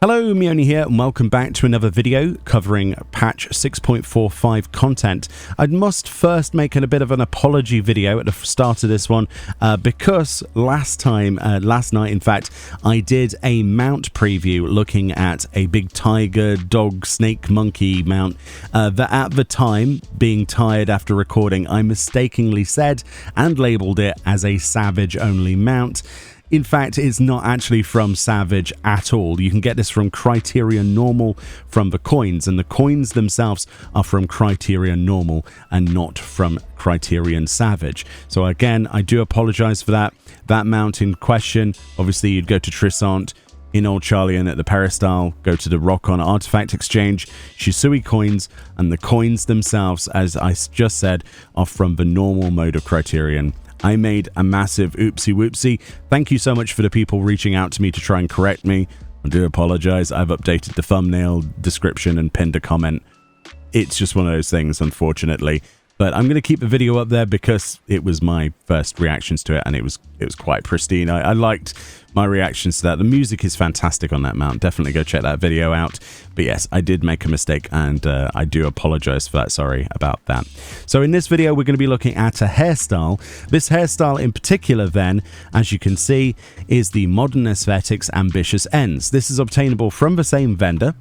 Hello, Meoni here, and welcome back to another video covering patch 6.45 content. I must first make a bit of an apology video at the start of this one because last night, in fact, I did a mount preview looking at a big tiger, dog, snake, monkey mount that at the time, being tired after recording, I mistakenly said and labeled it as a savage only mount. In fact, it's not actually from Savage at all. You can get this from Criterion Normal from the coins, and the coins themselves are from Criterion Normal and not from Criterion Savage. So again, I do apologize for that. That mount in question, obviously you'd go to Trissant in Old Charlian at the Hairstyle, go to the Rock-On Artifact Exchange, Shisui coins, and the coins themselves, as I just said, are from the normal mode of Criterion. I made a massive oopsie whoopsie. Thank you so much for the people reaching out to me to try and correct me. I do apologize. I've updated the thumbnail, description, and pinned a comment. It's just one of those things, unfortunately. But I'm going to keep the video up there because it was my first reactions to it, and it was quite pristine. I liked my reactions to that. The music is fantastic on that mount. Definitely go check that video out. But yes, I did make a mistake, and I do apologize for that. Sorry about that. So in this video, we're going to be looking at a hairstyle. This hairstyle in particular, then, as you can see, is the Modern Aesthetics Ambitious Ends. This is obtainable from the same vendor.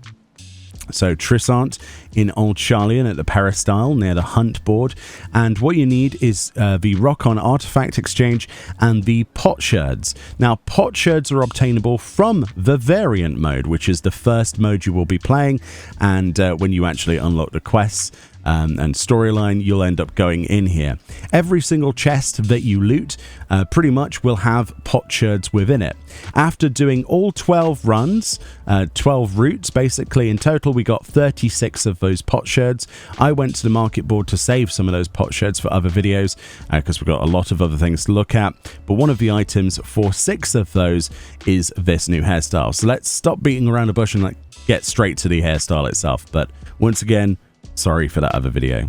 So Trissant in Old Charlian at the Hairstyle near the Hunt board, and what you need is the Rock-On Artifact Exchange and the Potsherds. Now Potsherds are obtainable from the Variant mode, which is the first mode you will be playing, and when you actually unlock the quests and storyline, you'll end up going in here. Every single chest that you loot pretty much will have Potsherds within it. After doing all 12 runs, 12 routes basically, in total we got 36 of those Potsherds. I went to the market board to save some of those Potsherds for other videos because we've got a lot of other things to look at, but one of the items for 6 of those is this new hairstyle. So let's stop beating around the bush and get straight to the hairstyle itself. But once again, sorry for that other video.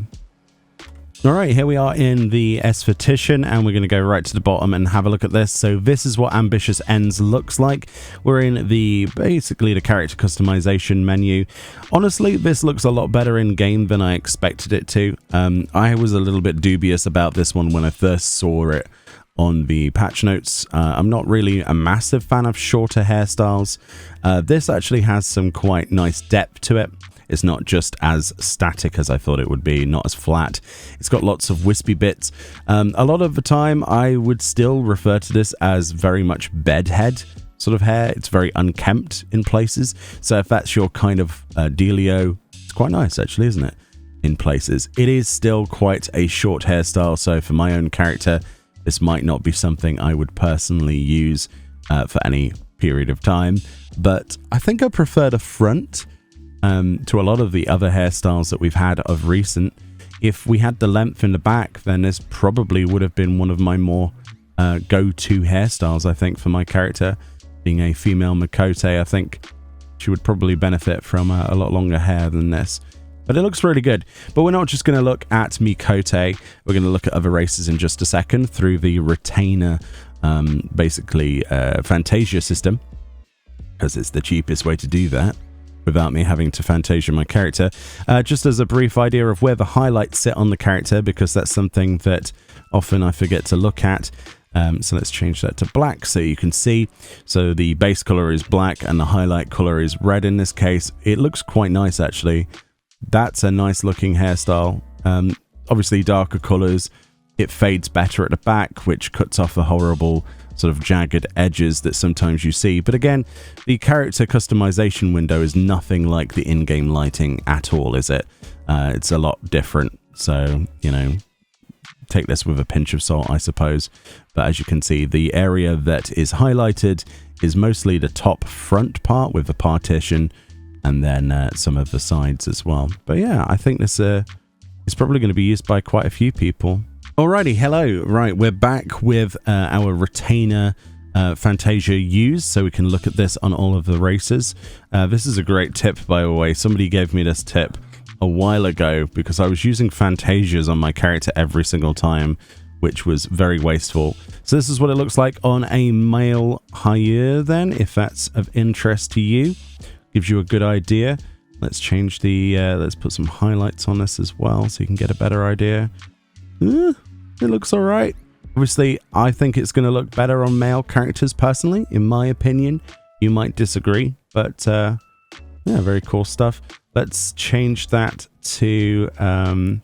Alright, here we are in the Aesthetician, and we're going to go right to the bottom and have a look at this. So this is what Ambitious Ends looks like. We're in basically the character customization menu. Honestly, this looks a lot better in game than I expected it to. I was a little bit dubious about this one when I first saw it on the patch notes. I'm not really a massive fan of shorter hairstyles. This actually has some quite nice depth to it. It's not just as static as I thought it would be, not as flat. It's got lots of wispy bits. A lot of the time, I would still refer to this as very much bedhead sort of hair. It's very unkempt in places. So if that's your kind of dealio, it's quite nice actually, isn't it? In places. It is still quite a short hairstyle, so for my own character, this might not be something I would personally use for any period of time. But I think I prefer the front to a lot of the other hairstyles that we've had of recent. If we had the length in the back, then this probably would have been one of my more go-to hairstyles, I think, for my character. Being a female Miqo, I think she would probably benefit from a lot longer hair than this. But it looks really good. But we're not just going to look at Miqo. We're going to look at other races in just a second through the retainer, basically Fantasia system, because it's the cheapest way to do that without me having to Fantasia my character. Just as a brief idea of where the highlights sit on the character, because that's something that often I forget to look at. So let's change that to black so you can see. So the base color is black and the highlight color is red in this case. It looks quite nice actually. That's a nice looking hairstyle. Obviously darker colors. It fades better at the back, which cuts off the horrible sort of jagged edges that sometimes you see. But again, the character customization window is nothing like the in-game lighting at all, is it? It's a lot different. So, you know, take this with a pinch of salt, I suppose. But as you can see, the area that is highlighted is mostly the top front part with the partition, and then some of the sides as well. But yeah, I think this is probably going to be used by quite a few people. Alrighty, hello. Right, we're back with our retainer Fantasia used, so we can look at this on all of the races. This is a great tip, by the way. Somebody gave me this tip a while ago because I was using Fantasias on my character every single time, which was very wasteful. So this is what it looks like on a male Hyur then, if that's of interest to you. gives you a good idea. Let's change the, let's put some highlights on this as well so you can get a better idea. It looks alright. Obviously, I think it's going to look better on male characters personally, in my opinion. You might disagree, but yeah, very cool stuff. Let's change that to, from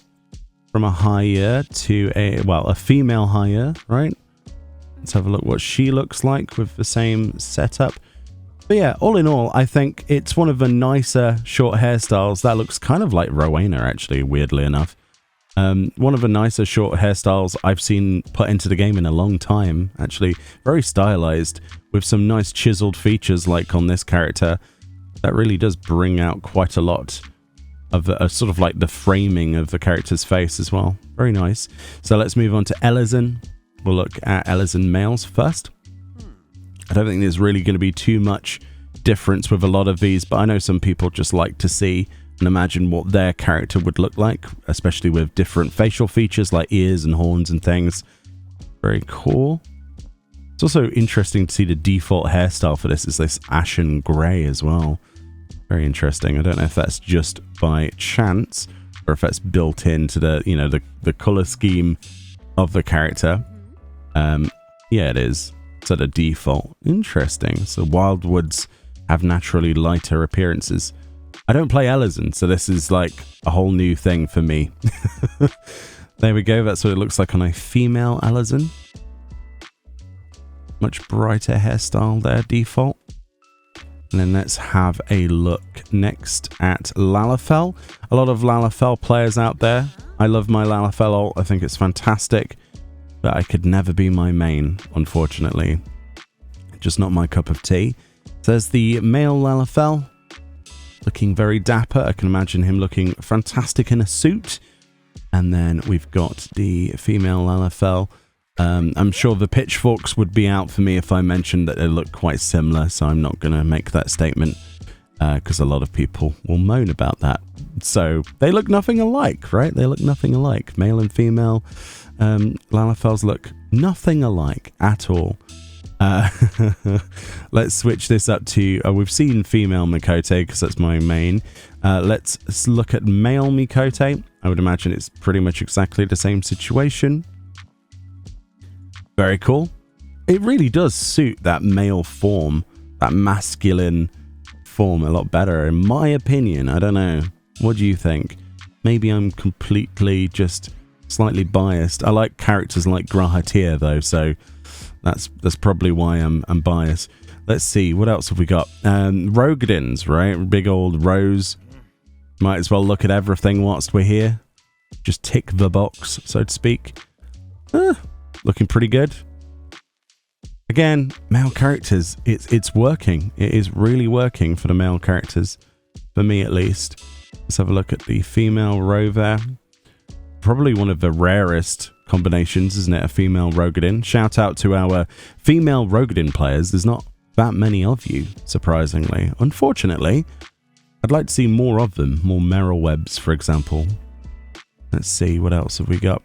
a Hyur to a female Hyur, right? Let's have a look what she looks like with the same setup. But yeah, all in all, I think it's one of the nicer short hairstyles. That looks kind of like Rowena, actually, weirdly enough. One of the nicer short hairstyles I've seen put into the game in a long time. Actually, very stylized, with some nice chiseled features like on this character. That really does bring out quite a lot of the, sort of like the framing of the character's face as well. Very nice. So let's move on to Elezen. We'll look at Elezen Males first. I don't think there's really going to be too much difference with a lot of these, but I know some people just like to see and imagine what their character would look like, especially with different facial features like ears and horns and things. Very cool. It's also interesting to see the default hairstyle for this is this ashen grey as well. Very interesting. I don't know if that's just by chance or if that's built into the, you know, the color scheme of the character. Yeah, it is. So the default. Interesting. So Wildwoods have naturally lighter appearances. I don't play Elezen, so this is like a whole new thing for me. There we go. That's what it looks like on a female Elezen. Much brighter hairstyle there, default. And then let's have a look next at Lalafell. A lot of Lalafell players out there. I love my Lalafell ult. I think it's fantastic. But I could never be my main, unfortunately. Just not my cup of tea. There's the male Lalafell. Looking very dapper. I can imagine him looking fantastic in a suit. And then we've got the female Lalafell. I'm sure the pitchforks would be out for me if I mentioned that they look quite similar, so I'm not going to make that statement because a lot of people will moan about that. So they look nothing alike, right? They look nothing alike. Male and female Lalafells look nothing alike at all. Let's switch this up to, we've seen female Miqo because that's my main. Let's look at male Miqo. I would imagine it's pretty much exactly the same situation. Very cool. It really does suit that male form, that masculine form a lot better, in my opinion. I don't know. What do you think? Maybe I'm completely just slightly biased. I like characters like Grahatir though, so that's probably why I'm biased. Let's see, what else have we got? Rogadins, right? Big old Rose. Might as well look at everything whilst we're here. Just tick the box, so to speak. Looking pretty good. Again, male characters, it's working. It is really working for the male characters, for me at least. Let's have a look at the female Roe there. Probably one of the rarest combinations, isn't it? A female Rogadin. Shout out to our female Rogadin players. There's not that many of you, surprisingly. Unfortunately, I'd like to see more of them. More Meryl Webs, for example. Let's see, what else have we got?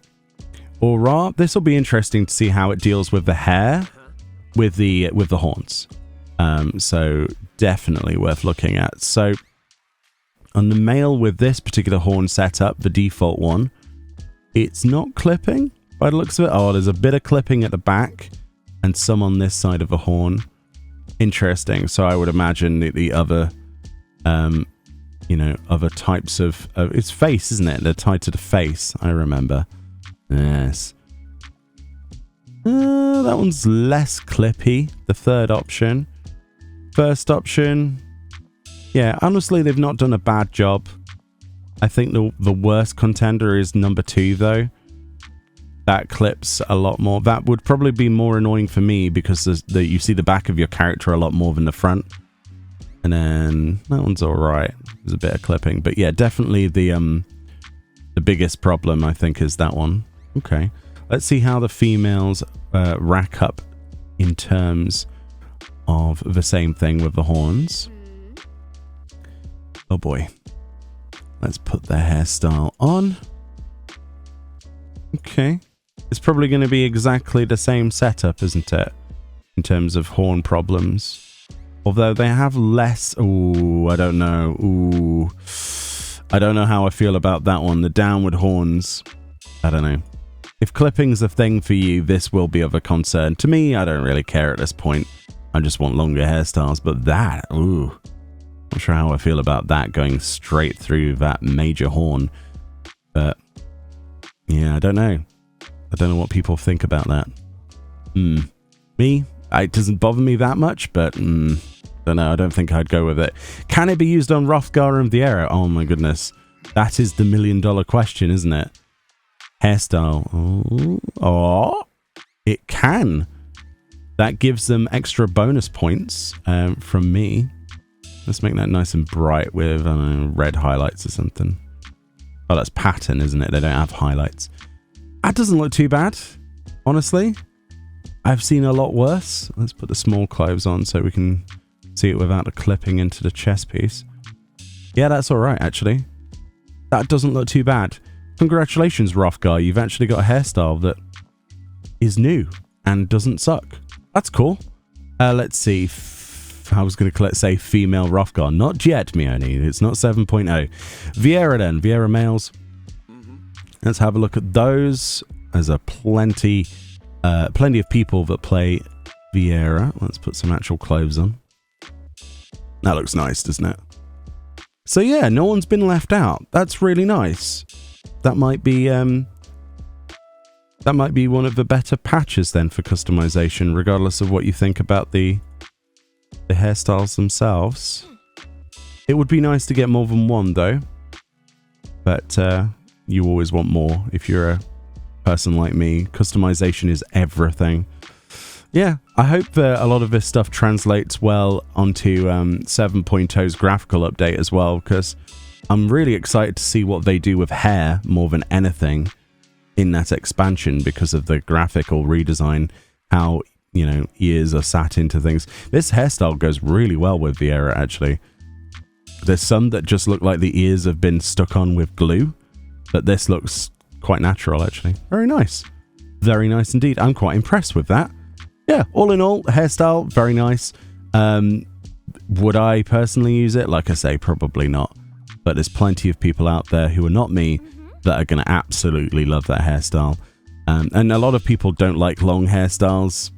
Aura. This will be interesting to see how it deals with the hair, with the horns. So definitely worth looking at. So on the male with this particular horn setup, the default one, it's not clipping by the looks of it. Oh, there's a bit of clipping at the back and some on this side of the horn. Interesting. So I would imagine the other, you know, other types of it's face, isn't it? They're tied to the face. I remember. Yes. That one's less clippy. The third option. First option. Yeah, honestly, they've not done a bad job. I think the worst contender is number 2, though. That clips a lot more. That would probably be more annoying for me because you see the back of your character a lot more than the front. And then that one's alright. There's a bit of clipping. But yeah, definitely the biggest problem, I think, is that one. Okay. Let's see how the females rack up in terms of the same thing with the horns. Oh boy. Let's put their hairstyle on. Okay. It's probably going to be exactly the same setup, isn't it? In terms of horn problems. Although they have less... Ooh, I don't know. Ooh. I don't know how I feel about that one. The downward horns. I don't know. If clipping's a thing for you, this will be of a concern. To me, I don't really care at this point. I just want longer hairstyles. But that, ooh. Not sure how I feel about that going straight through that major horn. But, yeah, I don't know. I don't know what people think about that. Me? It doesn't bother me that much, but don't know. I don't think I'd go with it. Can it be used on Hrothgar and Viera? Oh my goodness. That is the $1,000,000 question, isn't it? Hairstyle. Oh, it can. That gives them extra bonus points from me. Let's make that nice and bright with, I don't know, red highlights or something. Oh, that's pattern, isn't it? They don't have highlights. That doesn't look too bad, honestly. I've seen a lot worse. Let's put the small clothes on so we can see it without the clipping into the chest piece. Yeah, that's all right, actually. That doesn't look too bad. Congratulations, Hrothgar. You've actually got a hairstyle that is new and doesn't suck. That's cool. Let's see. I was going to say female Hrothgar. Not yet, Meoni. It's not 7.0. Viera then. Viera males. Let's have a look at those. There's a plenty of people that play Viera. Let's put some actual clothes on. That looks nice, doesn't it? So yeah, no one's been left out. That's really nice. That might be one of the better patches then for customization, regardless of what you think about the hairstyles themselves. It would be nice to get more than one though, but you always want more if you're a person like me. Customization is everything. Yeah, I hope that a lot of this stuff translates well onto 7.0's graphical update as well, because I'm really excited to see what they do with hair more than anything in that expansion because of the graphical redesign, how, you know, ears are sat into things. This hairstyle goes really well with Viera, actually. There's some that just look like the ears have been stuck on with glue, but this looks quite natural, actually. Very nice. Very nice indeed. I'm quite impressed with that. Yeah, all in all, hairstyle, very nice. Would I personally use it? Like I say, probably not. But there's plenty of people out there who are not me that are going to absolutely love that hairstyle. And a lot of people don't like long hairstyles,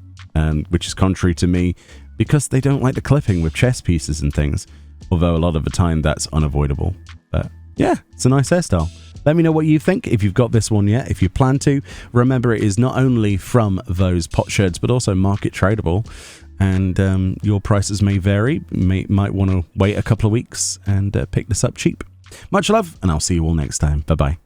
which is contrary to me, because they don't like the clipping with chest pieces and things. Although a lot of the time that's unavoidable. But yeah, it's a nice hairstyle. Let me know what you think if you've got this one yet, if you plan to. Remember, it is not only from those Potsherds, but also market tradable. And your prices may vary. You might want to wait a couple of weeks and pick this up cheap. Much love, and I'll see you all next time. Bye-bye.